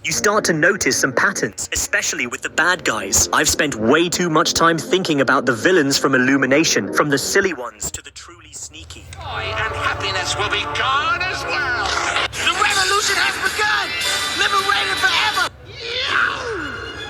you start to notice some patterns, especially with the bad guys. I've spent way too much time thinking about the villains from Illumination, from the silly ones to the truly sneaky. Joy and happiness will be gone as well. The revolution has begun. Liberated forever.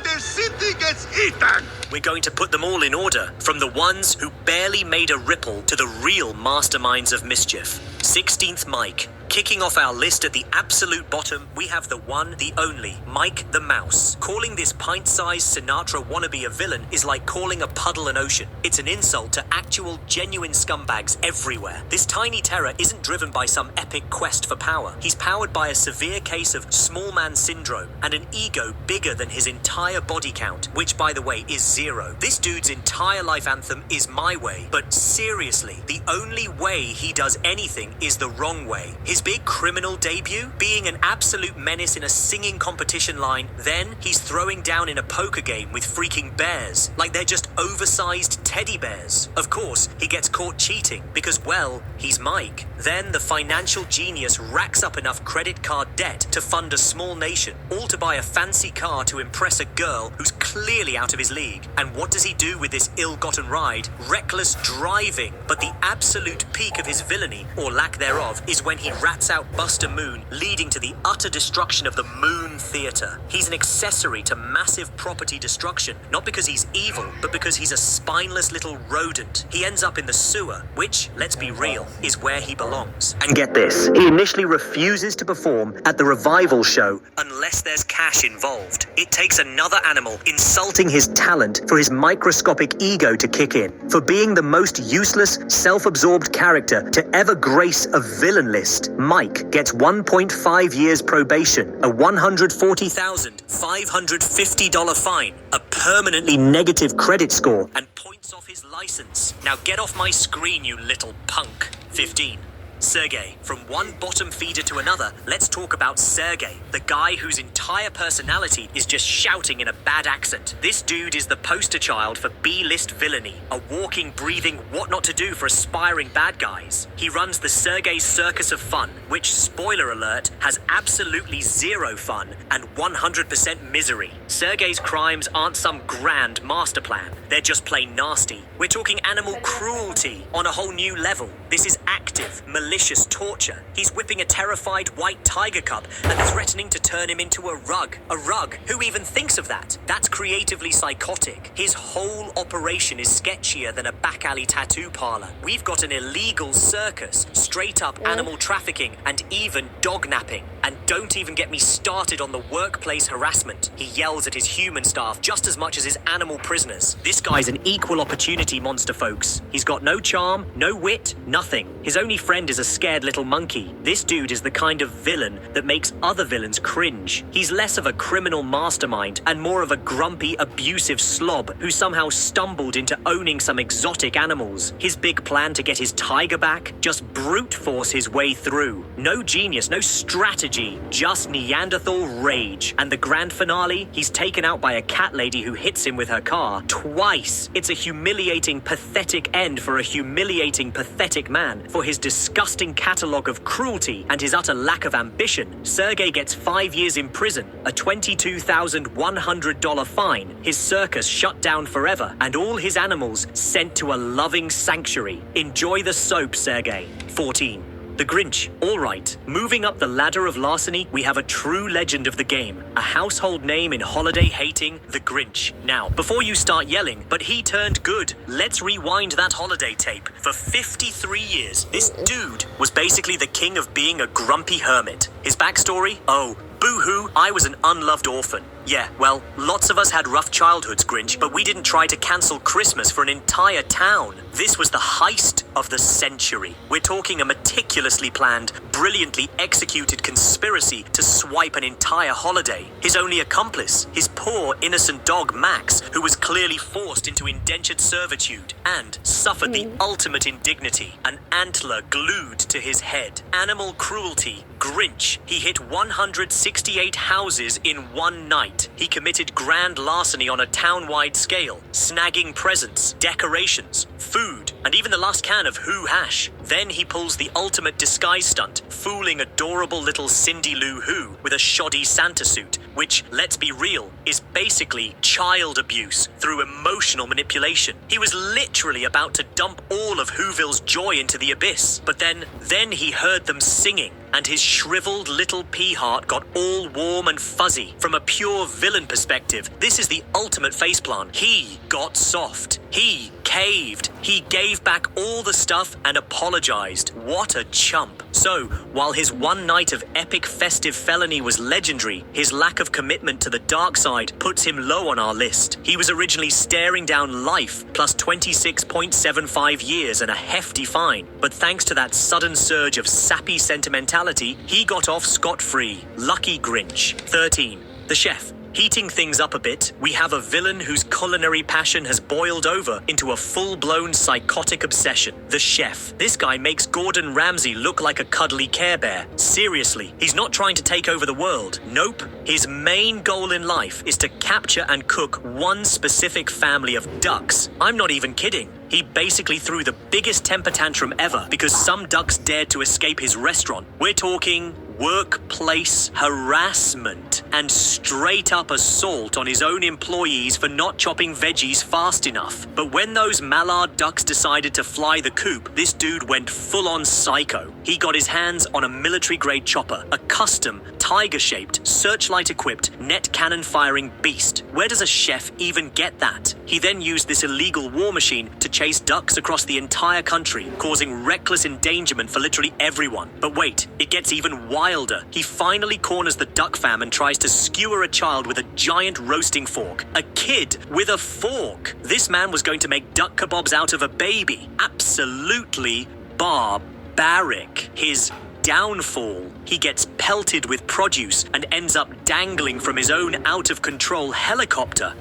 The city gets eaten. We're going to put them all in order, from the ones who barely made a ripple to the real masterminds of mischief. 16th Mike. Kicking off our list at the absolute bottom, we have the one, the only, Mike the Mouse. Calling this pint-sized Sinatra wannabe a villain is like calling a puddle an ocean. It's an insult to actual, genuine scumbags everywhere. This tiny terror isn't driven by some epic quest for power. He's powered by a severe case of small man syndrome and an ego bigger than his entire body count, which, by the way, is 0. This dude's entire life anthem is my way, but seriously, the only way he does anything is the wrong way. His big criminal debut, being an absolute menace in a singing competition line, then he's throwing down in a poker game with freaking bears, like they're just oversized teddy bears. Of course, he gets caught cheating because, well, he's Mike. Then the financial genius racks up enough credit card debt to fund a small nation, all to buy a fancy car to impress a girl who's clearly out of his league. And what does he do with this ill-gotten ride? Reckless driving. But the absolute peak of his villainy, or lack thereof, is when he rats out Buster Moon, leading to the utter destruction of the Moon Theater. He's an accessory to massive property destruction, not because he's evil, but because he's a spineless little rodent. He ends up in the sewer, which, let's be real, is where he belongs. And get this, he initially refuses to perform at the revival show unless there's cash involved. It takes another animal insulting his talent for his microscopic ego to kick in. For being the most useless, self-absorbed character to ever grace a villain list, Mike gets 1.5 years probation, a $140,550 fine, a permanently negative credit score, and points off his license. Now get off my screen, you little punk. 15. Sergey. From one bottom feeder to another, let's talk about Sergey, the guy whose entire personality is just shouting in a bad accent. This dude is the poster child for B-list villainy, a walking, breathing what not to do for aspiring bad guys. He runs the Sergey Circus of Fun, which, spoiler alert, has absolutely 0 fun and 100% misery. Sergey's crimes aren't some grand master plan. They're just plain nasty. We're talking animal cruelty on a whole new level. This is active, malicious torture. He's whipping a terrified white tiger cub and threatening to turn him into a rug. A rug? Who even thinks of that? That's creatively psychotic. His whole operation is sketchier than a back alley tattoo parlor. We've got an illegal circus, straight up animal trafficking, and even dog napping. And don't even get me started on the workplace harassment. He yells at his human staff just as much as his animal prisoners. This guy's an equal opportunity monster, folks. He's got no charm, no wit, nothing. His only friend is a scared little monkey. This dude is the kind of villain that makes other villains cringe. He's less of a criminal mastermind and more of a grumpy, abusive slob who somehow stumbled into owning some exotic animals. His big plan to get his tiger back? Just brute force his way through. No genius, no strategy, just Neanderthal rage. And the grand finale? He's taken out by a cat lady who hits him with her car twice. It's a humiliating, pathetic end for a humiliating, pathetic man. For his disgusting catalogue of cruelty and his utter lack of ambition, Sergey gets 5 years in prison, a $22,100 fine, his circus shut down forever, and all his animals sent to a loving sanctuary. Enjoy the soap, Sergey. 14. The Grinch. All right, moving up the ladder of larceny, we have a true legend of the game, a household name in holiday-hating, the Grinch. Now, before you start yelling, but he turned good, let's rewind that holiday tape. For 53 years, this dude was basically the king of being a grumpy hermit. His backstory? Oh, boo-hoo, I was an unloved orphan. Yeah, well, lots of us had rough childhoods, Grinch, but we didn't try to cancel Christmas for an entire town. This was the heist of the century. We're talking a meticulously planned, brilliantly executed conspiracy to swipe an entire holiday. His only accomplice, his poor, innocent dog Max, who was clearly forced into indentured servitude and suffered the ultimate indignity, an antler glued to his head. Animal cruelty, Grinch. He hit 168 houses in one night. He committed grand larceny on a town-wide scale, snagging presents, decorations, food, and even the last can of Who Hash. Then he pulls the ultimate disguise stunt, fooling adorable little Cindy Lou Who with a shoddy Santa suit, which, let's be real, is basically child abuse through emotional manipulation. He was literally about to dump all of Whoville's joy into the abyss, but then he heard them singing, and his shriveled little pea heart got all warm and fuzzy. From a pure villain perspective, this is the ultimate faceplant. He got soft. He caved. He gave back all the stuff and apologized. What a chump. So, while his one night of epic festive felony was legendary, his lack of commitment to the dark side puts him low on our list. He was originally staring down life, plus 26.75 years and a hefty fine. But thanks to that sudden surge of sappy sentimentality, he got off scot-free. Lucky Grinch. 13. The Chef. Heating things up a bit, we have a villain whose culinary passion has boiled over into a full-blown psychotic obsession. The Chef. This guy makes Gordon Ramsay look like a cuddly Care Bear. Seriously, he's not trying to take over the world. Nope. His main goal in life is to capture and cook one specific family of ducks. I'm not even kidding. He basically threw the biggest temper tantrum ever because some ducks dared to escape his restaurant. We're talking workplace harassment and straight up assault on his own employees for not chopping veggies fast enough. But when those mallard ducks decided to fly the coop, this dude went full on psycho. He got his hands on a military grade chopper, a custom, tiger-shaped, searchlight-equipped, net cannon-firing beast. Where does a chef even get that? He then used this illegal war machine to chase ducks across the entire country, causing reckless endangerment for literally everyone. But wait, it gets even wilder. He finally corners the duck fam and tries to skewer a child with a giant roasting fork. A kid with a fork! This man was going to make duck kebabs out of a baby. Absolutely barbaric. His downfall. He gets pelted with produce and ends up dangling from his own out-of-control helicopter.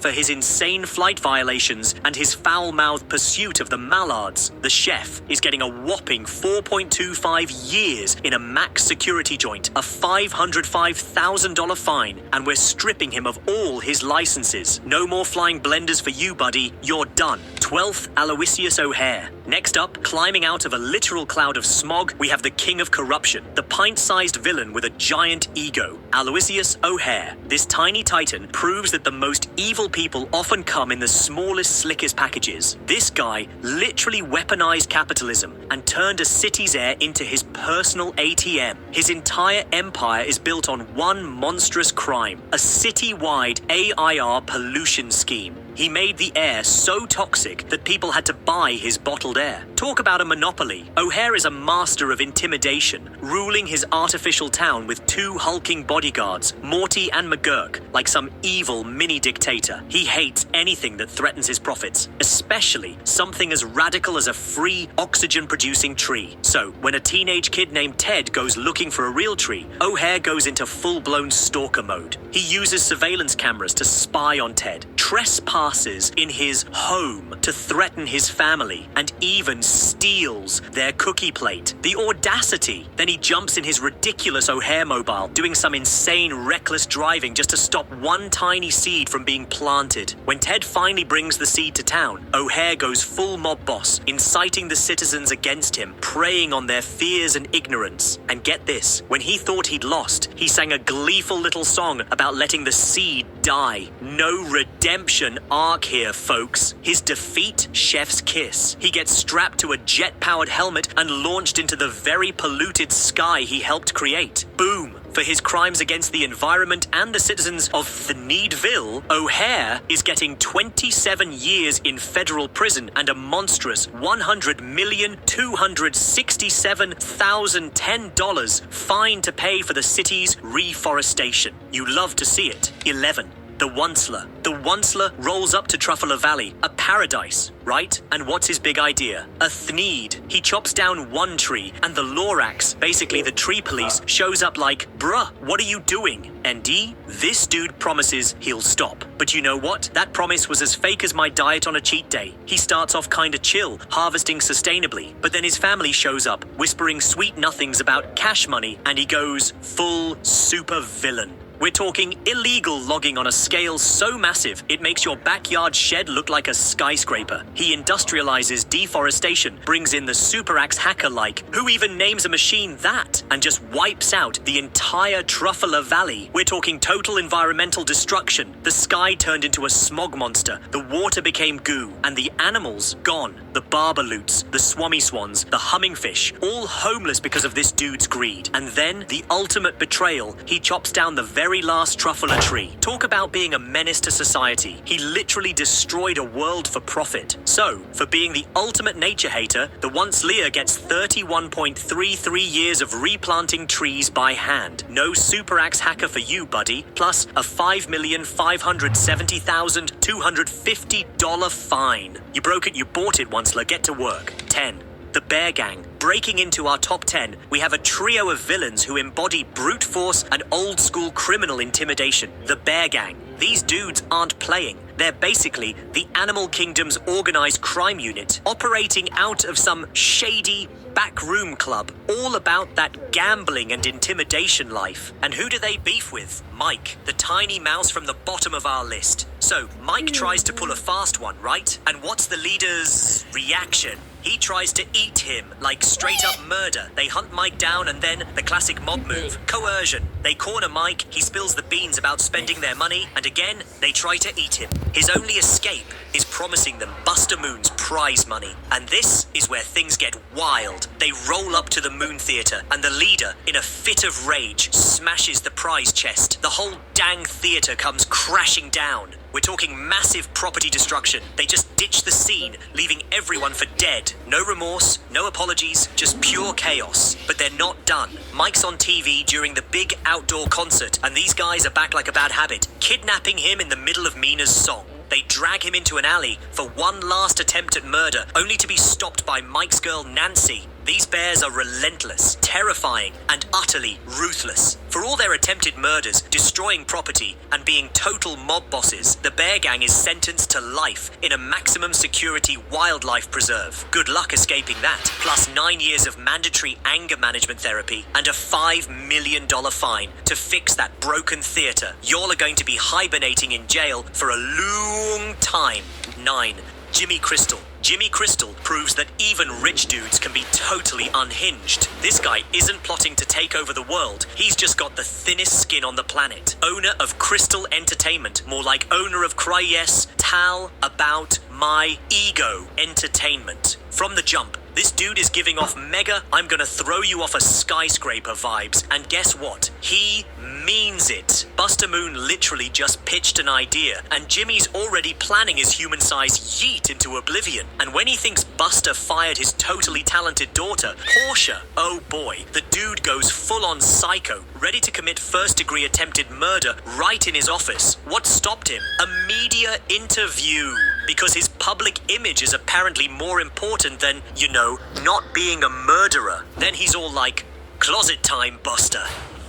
For his insane flight violations and his foul-mouthed pursuit of the mallards. The Chef is getting a whopping 4.25 years in a max security joint, a $505,000 fine, and we're stripping him of all his licenses. No more flying blenders for you, buddy. You're done. 12th, Aloysius O'Hare. Next up, climbing out of a literal cloud of smog, we have the king of corruption, the pint-sized villain with a giant ego, Aloysius O'Hare. This tiny titan proves that the most evil people often come in the smallest, slickest packages. This guy literally weaponized capitalism and turned a city's air into his personal ATM. His entire empire is built on one monstrous crime, a city-wide AIR pollution scheme. He made the air so toxic that people had to buy his bottled air. Talk about a monopoly. O'Hare is a master of intimidation, ruling his artificial town with two hulking bodyguards, Morty and McGurk, like some evil mini-dictator. He hates anything that threatens his profits, especially something as radical as a free, oxygen-producing tree. So, when a teenage kid named Ted goes looking for a real tree, O'Hare goes into full-blown stalker mode. He uses surveillance cameras to spy on Ted, trespasses in his home to threaten his family, and even steals their cookie plate. The audacity! Then he jumps in his ridiculous O'Hare mobile, doing some insane reckless driving just to stop one tiny seed from being planted. When Ted finally brings the seed to town, O'Hare goes full mob boss, inciting the citizens against him, preying on their fears and ignorance. And get this, when he thought he'd lost, he sang a gleeful little song about letting the seed die. No redemption arc here, folks. His defeat, chef's kiss. He gets strapped to a jet-powered helmet and launched into the very polluted sky he helped create. Boom! For his crimes against the environment and the citizens of Thneedville, O'Hare is getting 27 years in federal prison and a monstrous $100,267,010 fine to pay for the city's reforestation. You love to see it. 11. The Onceler. The Onceler rolls up to Truffalo Valley, a paradise, right? And what's his big idea? A Thneed. He chops down one tree, and the Lorax, basically the tree police, shows up like, bruh, what are you doing? And this dude promises he'll stop. But you know what? That promise was as fake as my diet on a cheat day. He starts off kinda chill, harvesting sustainably, but then his family shows up, whispering sweet nothings about cash money, and he goes full super villain. We're talking illegal logging on a scale so massive it makes your backyard shed look like a skyscraper. He industrializes deforestation, brings in the super axe hacker-like, who even names a machine that, and just wipes out the entire Truffalo Valley. We're talking total environmental destruction. The sky turned into a smog monster, the water became goo, and the animals gone. The barbaloots, the swami swans, the hummingfish, all homeless because of this dude's greed. And then, the ultimate betrayal, he chops down the very last truffalo tree. Talk about being a menace to society. He literally destroyed a world for profit. So, for being the ultimate nature hater, the once Lear gets 31.33 years of replanting trees by hand. No super axe hacker for you, buddy. Plus, a $5,570,250 fine. You broke it, you bought it, Onceler. Get to work. 10. The Bear Gang. Breaking into our top 10, we have a trio of villains who embody brute force and old-school criminal intimidation. The Bear Gang. These dudes aren't playing. They're basically the Animal Kingdom's organized crime unit, operating out of some shady backroom club, all about that gambling and intimidation life. And who do they beef with? Mike, the tiny mouse from the bottom of our list. So, Mike tries to pull a fast one, right? And what's the leader's reaction? He tries to eat him, like straight up murder. They hunt Mike down and then the classic mob move, coercion. They corner Mike, he spills the beans about spending their money, and again, they try to eat him. His only escape is promising them Buster Moon's prize money. And this is where things get wild. They roll up to the Moon Theater, and the leader, in a fit of rage, smashes the prize chest. The whole dang theater comes crashing down. We're talking massive property destruction. They just ditch the scene, leaving everyone for dead. No remorse, no apologies, just pure chaos. But they're not done. Mike's on TV during the big outdoor concert, and these guys are back like a bad habit, kidnapping him in the middle of Mina's song. They drag him into an alley for one last attempt at murder, only to be stopped by Mike's girl Nancy. These bears are relentless, terrifying, and utterly ruthless. For all their attempted murders, destroying property, and being total mob bosses, the Bear Gang is sentenced to life in a maximum security wildlife preserve. Good luck escaping that. Plus 9 years of mandatory anger management therapy and a $5 million fine to fix that broken theater. Y'all are going to be hibernating in jail for a long time. 9. Jimmy Crystal. Jimmy Crystal proves that even rich dudes can be totally unhinged. This guy isn't plotting to take over the world. He's just got the thinnest skin on the planet. Owner of Crystal Entertainment. More like owner of Cry Yes, Tal About My Ego Entertainment. From the jump, this dude is giving off mega I'm gonna throw you off a skyscraper vibes. And guess what? He means it. Buster Moon literally just pitched an idea, and Jimmy's already planning his human-sized yeet into oblivion. And when he thinks Buster fired his totally talented daughter, Portia, oh boy, the dude goes full-on psycho, ready to commit first-degree attempted murder right in his office. What stopped him? A media interview. Because his public image is apparently more important than, you know, not being a murderer. Then he's all like, closet time, Buster.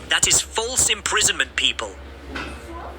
That is false imprisonment, people.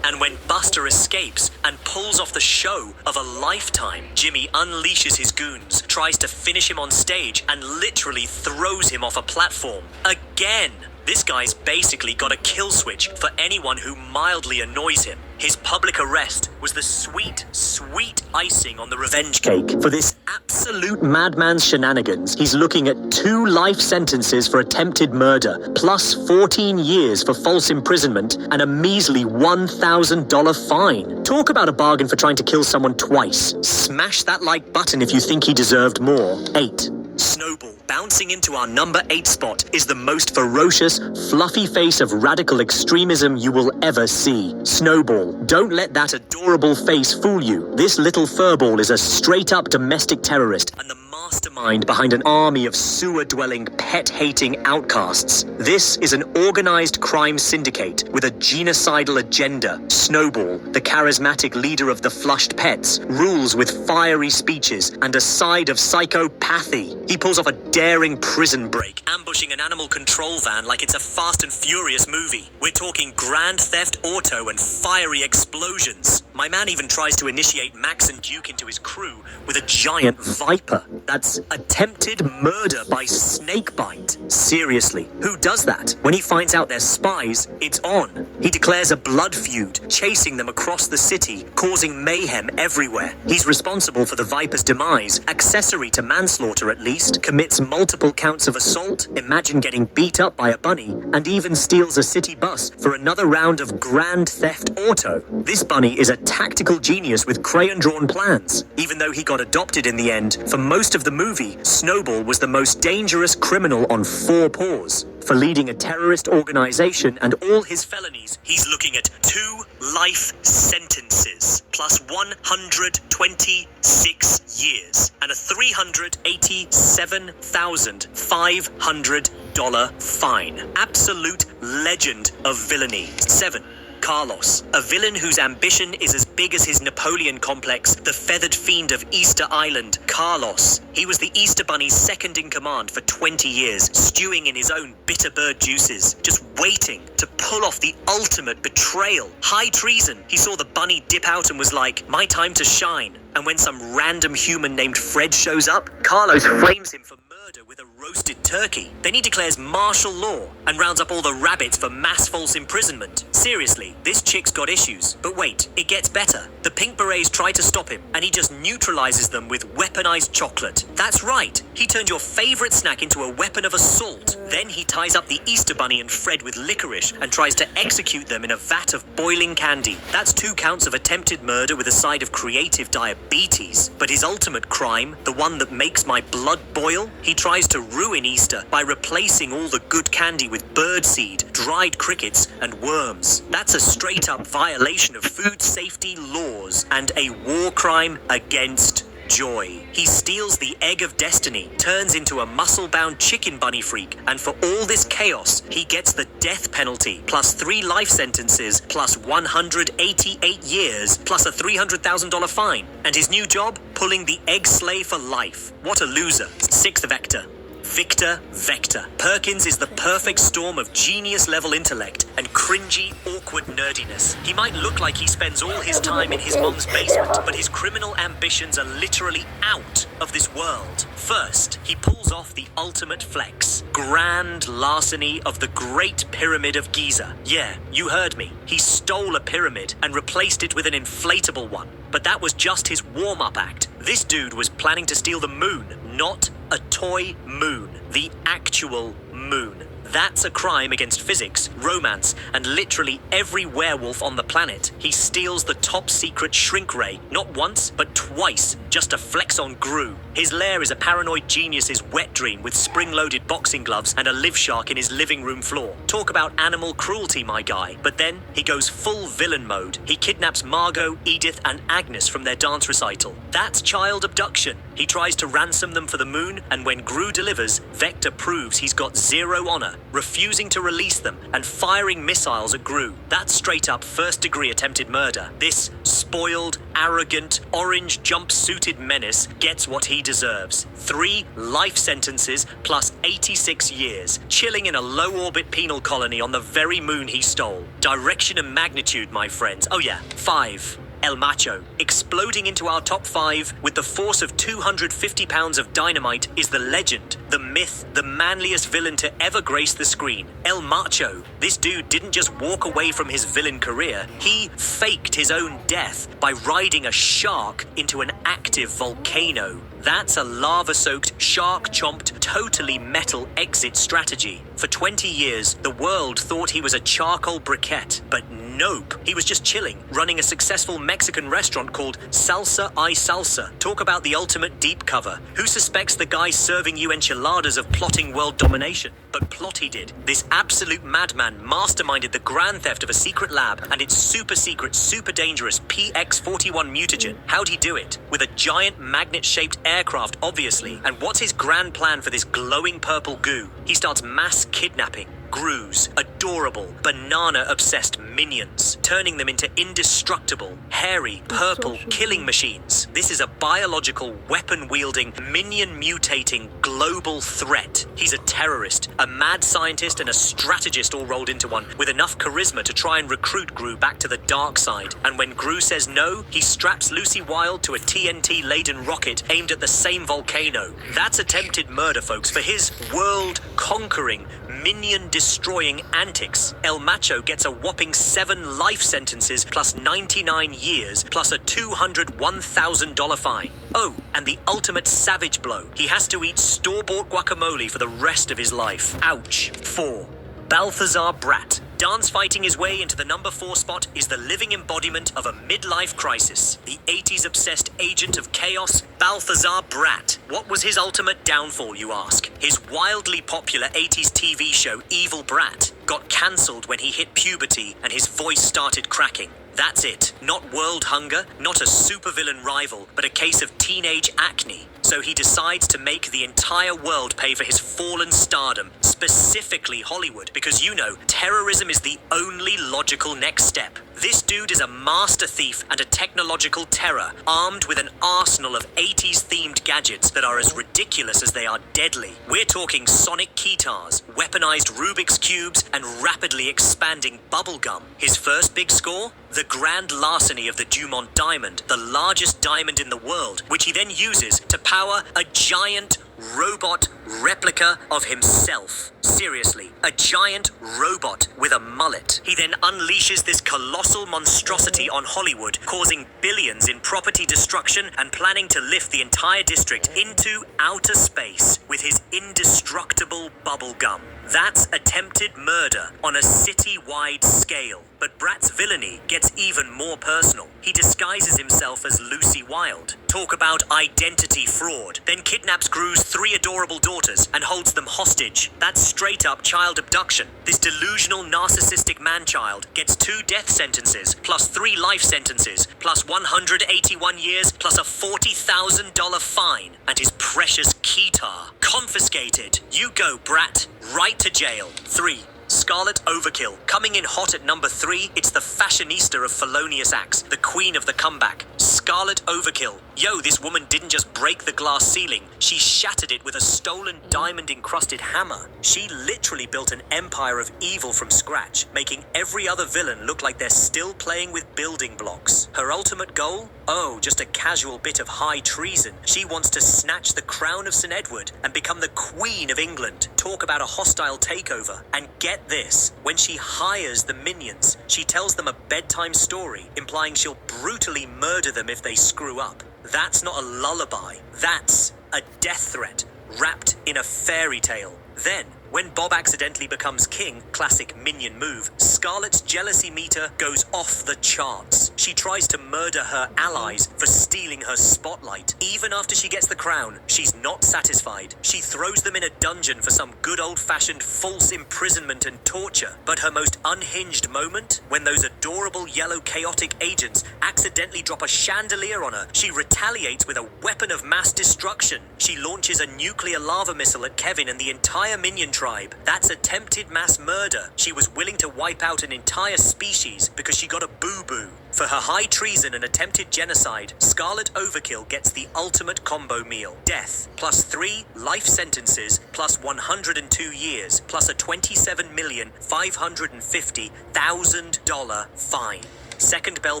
And when Buster escapes and pulls off the show of a lifetime, Jimmy unleashes his goons, tries to finish him on stage, and literally throws him off a platform. Again! This guy's basically got a kill switch for anyone who mildly annoys him. His public arrest was the sweet, sweet icing on the revenge cake. For this absolute madman's shenanigans, he's looking at 2 life sentences for attempted murder, plus 14 years for false imprisonment, and a measly $1,000 fine. Talk about a bargain for trying to kill someone twice. Smash that like button if you think he deserved more. 8. Snowball, bouncing into our number 8 spot, is the most ferocious, fluffy face of radical extremism you will ever see. Snowball, don't let that adorable face fool you. This little furball is a straight-up domestic terrorist, and the mastermind behind an army of sewer-dwelling, pet-hating outcasts. This is an organized crime syndicate with a genocidal agenda. Snowball, the charismatic leader of the Flushed Pets, rules with fiery speeches and a side of psychopathy. He pulls off a daring prison break, ambushing an animal control van like it's a Fast and Furious movie. We're talking Grand Theft Auto and fiery explosions. My man even tries to initiate Max and Duke into his crew with a giant viper. That That's attempted murder by snakebite. Seriously, who does that? When he finds out they're spies, it's on. He declares a blood feud, chasing them across the city, causing mayhem everywhere. He's responsible for the Viper's demise, accessory to manslaughter at least, commits multiple counts of assault, imagine getting beat up by a bunny, and even steals a city bus for another round of Grand Theft Auto. This bunny is a tactical genius with crayon-drawn plans. Even though he got adopted in the end, for most of the movie, Snowball was the most dangerous criminal on four paws. For leading a terrorist organization and all his felonies, he's looking at 2 life sentences, plus 126 years, and a $387,500 fine. Absolute legend of villainy. 7. Carlos, a villain whose ambition is as big as his Napoleon complex, the feathered fiend of Easter Island, Carlos. He was the Easter Bunny's second in command for 20 years, stewing in his own bitter bird juices, just waiting to pull off the ultimate betrayal. High treason. He saw the bunny dip out and was like, my time to shine. And when some random human named Fred shows up, Carlos frames him for murder with a roasted turkey. Then he declares martial law and rounds up all the rabbits for mass false imprisonment. Seriously, this chick's got issues. But wait, it gets better. The Pink Berets try to stop him, and he just neutralizes them with weaponized chocolate. That's right, he turned your favorite snack into a weapon of assault. Then he ties up the Easter Bunny and Fred with licorice and tries to execute them in a vat of boiling candy. That's 2 counts of attempted murder with a side of creative diabetes. But his ultimate crime, the one that makes my blood boil, he tries to ruin Easter by replacing all the good candy with birdseed, dried crickets, and worms. That's a straight-up violation of food safety laws and a war crime against joy. He steals the egg of destiny, turns into a muscle-bound chicken bunny freak, and for all this chaos, he gets the death penalty, plus 3 life sentences, plus 188 years, plus a $300,000 fine. And his new job? Pulling the egg sleigh for life. What a loser. 6th Vector. Victor Vector. Perkins is the perfect storm of genius-level intellect and cringy, awkward nerdiness. He might look like he spends all his time in his mom's basement, but his criminal ambitions are literally out of this world. First, he pulls off the ultimate flex. Grand larceny of the Great Pyramid of Giza. Yeah, you heard me. He stole a pyramid and replaced it with an inflatable one. But that was just his warm-up act. This dude was planning to steal the moon, not a toy moon, the actual moon. That's a crime against physics, romance, and literally every werewolf on the planet. He steals the top-secret shrink ray, not once, but twice, just to flex on Gru. His lair is a paranoid genius's wet dream with spring-loaded boxing gloves and a live shark in his living room floor. Talk about animal cruelty, my guy. But then, he goes full villain mode. He kidnaps Margot, Edith, and Agnes from their dance recital. That's child abduction. He tries to ransom them for the moon, and when Gru delivers, Vector proves he's got zero honor, refusing to release them and firing missiles at Gru. That's straight-up first-degree attempted murder. This spoiled, arrogant, orange jumpsuited menace gets what he deserves. 3 life sentences plus 86 years, chilling in a low-orbit penal colony on the very moon he stole. Direction and magnitude, my friends. Oh yeah, 5. El Macho. Exploding into our top 5 with the force of 250 pounds of dynamite is the legend, the myth, the manliest villain to ever grace the screen. El Macho. This dude didn't just walk away from his villain career, he faked his own death by riding a shark into an active volcano. That's a lava-soaked, shark-chomped, totally metal exit strategy. For 20 years, the world thought he was a charcoal briquette, but nope. He was just chilling, running a successful Mexican restaurant called Salsa y Salsa. Talk about the ultimate deep cover. Who suspects the guy serving you enchiladas of plotting world domination? But plot he did. This absolute madman masterminded the grand theft of a secret lab and its super secret, super dangerous PX-41 mutagen. How'd he do it? With a giant magnet-shaped aircraft, obviously. And what's his grand plan for this glowing purple goo? He starts mass kidnapping, Gru's adorable, banana-obsessed minions, turning them into indestructible, hairy, purple killing machines. This is a biological, weapon-wielding, minion-mutating global threat. He's a terrorist, a mad scientist, and a strategist all rolled into one, with enough charisma to try and recruit Gru back to the dark side. And when Gru says no, he straps Lucy Wilde to a TNT-laden rocket aimed at the same volcano. That's attempted murder, folks. For his world-conquering, minion-destroying antics, El Macho gets a whopping 7 life sentences plus 99 years plus a $201,000 fine. Oh, and the ultimate savage blow. He has to eat store-bought guacamole for the rest of his life. Ouch. 4. Balthazar Bratt. Dance fighting his way into the number 4 spot is the living embodiment of a midlife crisis. The 80s obsessed agent of chaos, Balthazar Bratt. What was his ultimate downfall, you ask? His wildly popular 80s TV show Evil Brat got cancelled when he hit puberty and his voice started cracking. That's it. Not world hunger, not a supervillain rival, but a case of teenage acne. So he decides to make the entire world pay for his fallen stardom, specifically Hollywood, because you know, terrorism is the only logical next step. This dude is a master thief and a technological terror, armed with an arsenal of 80s-themed gadgets that are as ridiculous as they are deadly. We're talking sonic keytars, weaponized Rubik's Cubes, and rapidly expanding bubblegum. His first big score? The grand larceny of the Dumont Diamond, the largest diamond in the world, which he then uses to power a giant robot replica of himself. Seriously, a giant robot with a mullet. He then unleashes this colossal monstrosity on Hollywood, causing billions in property destruction and planning to lift the entire district into outer space with his indestructible bubblegum. That's attempted murder on a city-wide scale. But Bratt's villainy gets even more personal. He disguises himself as Lucy Wilde. Talk about identity fraud. Then kidnaps Gru's 3 adorable daughters and holds them hostage. That's straight-up child abduction. This delusional, narcissistic man-child gets 2 death sentences, plus 3 life sentences, plus 181 years, plus a $40,000 fine, and his precious keytar confiscated. You go, Bratt. Right to jail. 3. Scarlet Overkill. Coming in hot at number 3, it's the fashionista of felonious acts, the queen of the comeback. Scarlet Overkill. Yo, this woman didn't just break the glass ceiling, she shattered it with a stolen diamond-encrusted hammer. She literally built an empire of evil from scratch, making every other villain look like they're still playing with building blocks. Her ultimate goal? Oh, just a casual bit of high treason. She wants to snatch the crown of St. Edward and become the Queen of England. Talk about a hostile takeover. And get this, when she hires the minions, she tells them a bedtime story, implying she'll brutally murder them if they screw up. That's not a lullaby. That's a death threat, wrapped in a fairy tale. Then, when Bob accidentally becomes king, classic minion move, Scarlet's jealousy meter goes off the charts. She tries to murder her allies for stealing her spotlight. Even after she gets the crown, she's not satisfied. She throws them in a dungeon for some good old-fashioned false imprisonment and torture. But her most unhinged moment? When those adorable yellow chaotic agents accidentally drop a chandelier on her, she retaliates with a weapon of mass destruction. She launches a nuclear lava missile at Kevin and the entire minion tribe. That's attempted mass murder. She was willing to wipe out an entire species because she got a boo-boo. For her high treason and attempted genocide, Scarlet Overkill gets the ultimate combo meal. Death, plus 3 life sentences, plus 102 years, plus a $27,550,000 fine. Second bell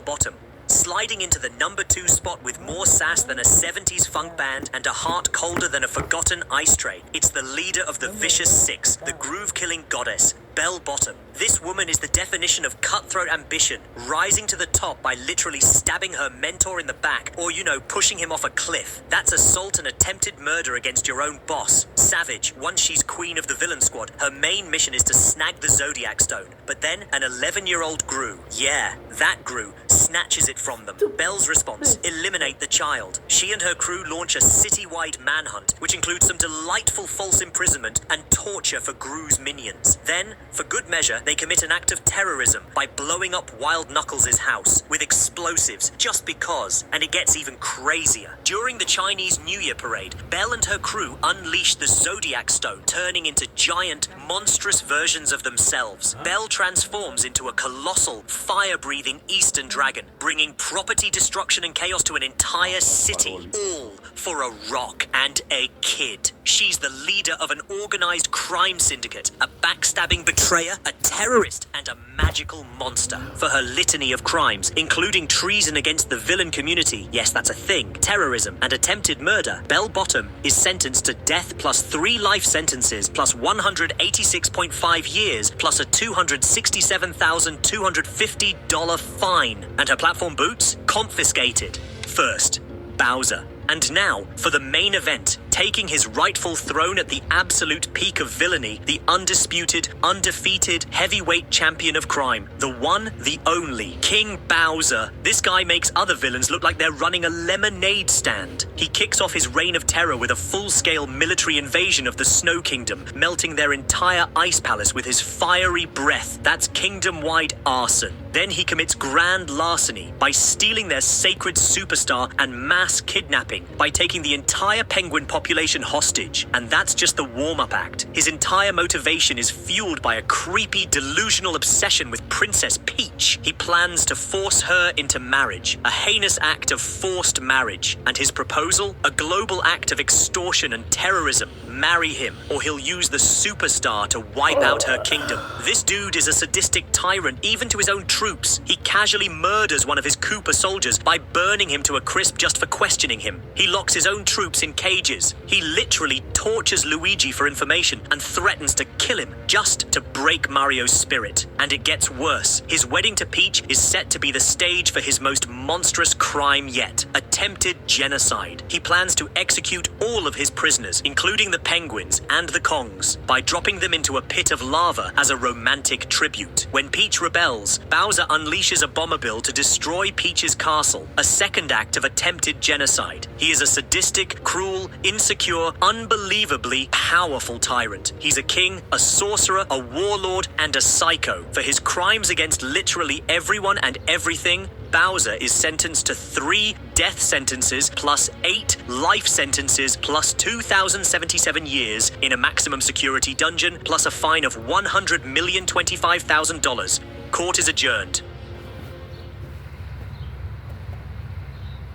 bottom. Sliding into the number 2 spot with more sass than a 70s funk band and a heart colder than a forgotten ice tray. It's the leader of the Vicious Six, the groove-killing goddess, Bell Bottom. This woman is the definition of cutthroat ambition, rising to the top by literally stabbing her mentor in the back or, pushing him off a cliff. That's assault and attempted murder against your own boss. Savage, once she's queen of the villain squad, her main mission is to snag the Zodiac Stone. But then an 11-year-old Gru, yeah, that Gru, snatches it from them. Belle's response, eliminate the child. She and her crew launch a citywide manhunt, which includes some delightful false imprisonment and torture for Gru's minions. Then, for good measure, they commit an act of terrorism by blowing up Wild Knuckles' house with explosives, just because, and it gets even crazier. During the Chinese New Year parade, Belle and her crew unleash the Zodiac Stone, turning into giant, monstrous versions of themselves. Belle transforms into a colossal, fire-breathing Eastern dragon, bringing property destruction and chaos to an entire city, all for a rock and a kid. She's the leader of an organized crime syndicate, a backstabbing betrayer, a terrorist, and a magical monster. For her litany of crimes, including treason against the villain community, yes, that's a thing, terrorism, and attempted murder, Belle Bottom is sentenced to death plus 3 life sentences plus 186.5 years plus a $267,250 fine. And her platform boots? Confiscated. First, Bowser. And now, for the main event, taking his rightful throne at the absolute peak of villainy, the undisputed, undefeated, heavyweight champion of crime. The one, the only, King Bowser. This guy makes other villains look like they're running a lemonade stand. He kicks off his reign of terror with a full-scale military invasion of the Snow Kingdom, melting their entire ice palace with his fiery breath. That's kingdom-wide arson. Then he commits grand larceny by stealing their sacred superstar and mass kidnapping by taking the entire penguin population hostage. And that's just the warm-up act. His entire motivation is fueled by a creepy, delusional obsession with Princess Peach. He plans to force her into marriage, a heinous act of forced marriage. And his proposal? A global act of extortion and terrorism. Marry him, or he'll use the superstar to wipe out her kingdom. This dude is a sadistic tyrant, even to his own troops. He casually murders one of his Koopa soldiers by burning him to a crisp just for questioning him. He locks his own troops in cages. He literally tortures Luigi for information and threatens to kill him just to break Mario's spirit. And it gets worse. His wedding to Peach is set to be the stage for his most monstrous crime yet, attempted genocide. He plans to execute all of his prisoners, including the penguins and the Kongs, by dropping them into a pit of lava as a romantic tribute. When Peach rebels, Bowser unleashes a bomberbill to destroy Peach's castle, a second act of attempted genocide. He is a sadistic, cruel, insecure, unbelievably powerful tyrant. He's a king, a sorcerer, a warlord, and a psycho. For his crimes against literally everyone and everything, Bowser is sentenced to 3 death sentences plus 8 life sentences plus 2,077 years in a maximum security dungeon plus a fine of $100,025,000. Court is adjourned.